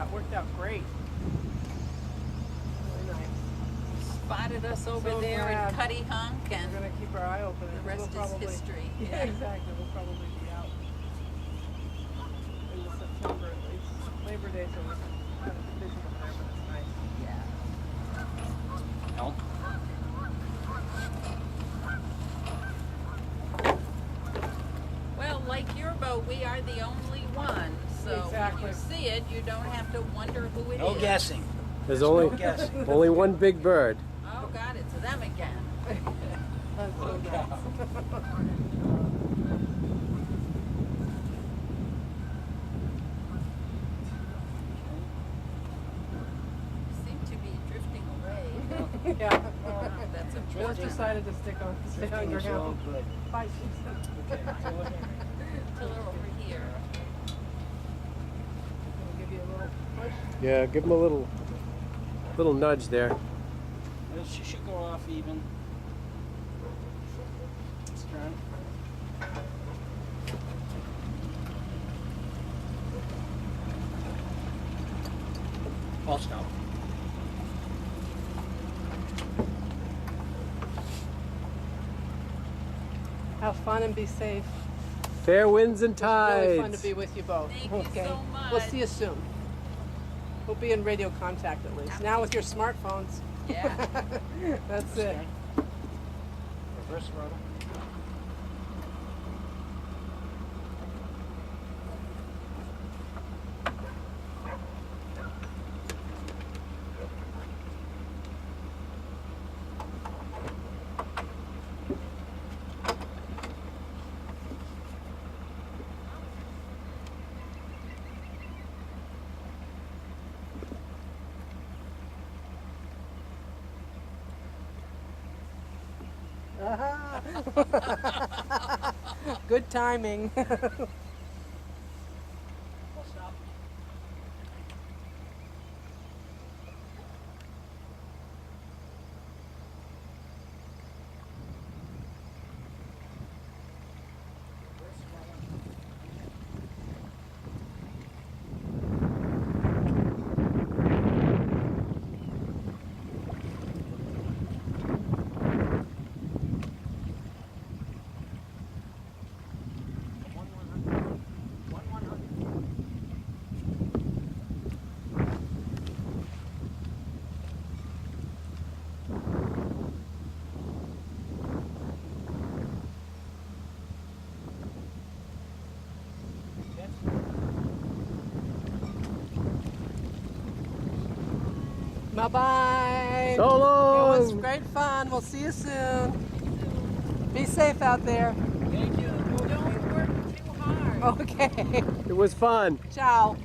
it worked out great. Really nice. Spotted us over So there glad. in Cuddy Hunk, and We're gonna keep our eye open. the rest is history. Yeah, exactly. We'll probably be out in September at least. Labor Day's always kind of busy over there, but it's nice. Yeah. No? Well, like your boat, we are the only one. So Exactly. when you see it, you don't have to wonder who it is. No guessing. There's No only guessing. only one big bird. Oh, God, it's them again. That's so nice. Seem to be drifting away. Yeah. That's a Just decided to stay on your So hand. good. Bye, Susan. Okay, so what- Till they're over here. I'll give you a little push. Yeah, give him a little nudge there. Well, she should go off even. Stern. False stop. Have fun and be safe. Fair winds and It's really fun to tides. be with you both. Thank you so much. We'll see you soon. We'll be in radio contact at least. Now with your smartphones. Yeah. That's it. Stern. Reverse rudder. Good timing. Full stop. Reverse rudder. One 100. One 100. Bye bye. So It long. was great fun. We'll see you soon. Be safe out there. Thank you. Don't work too hard. Okay. It was fun. Ciao.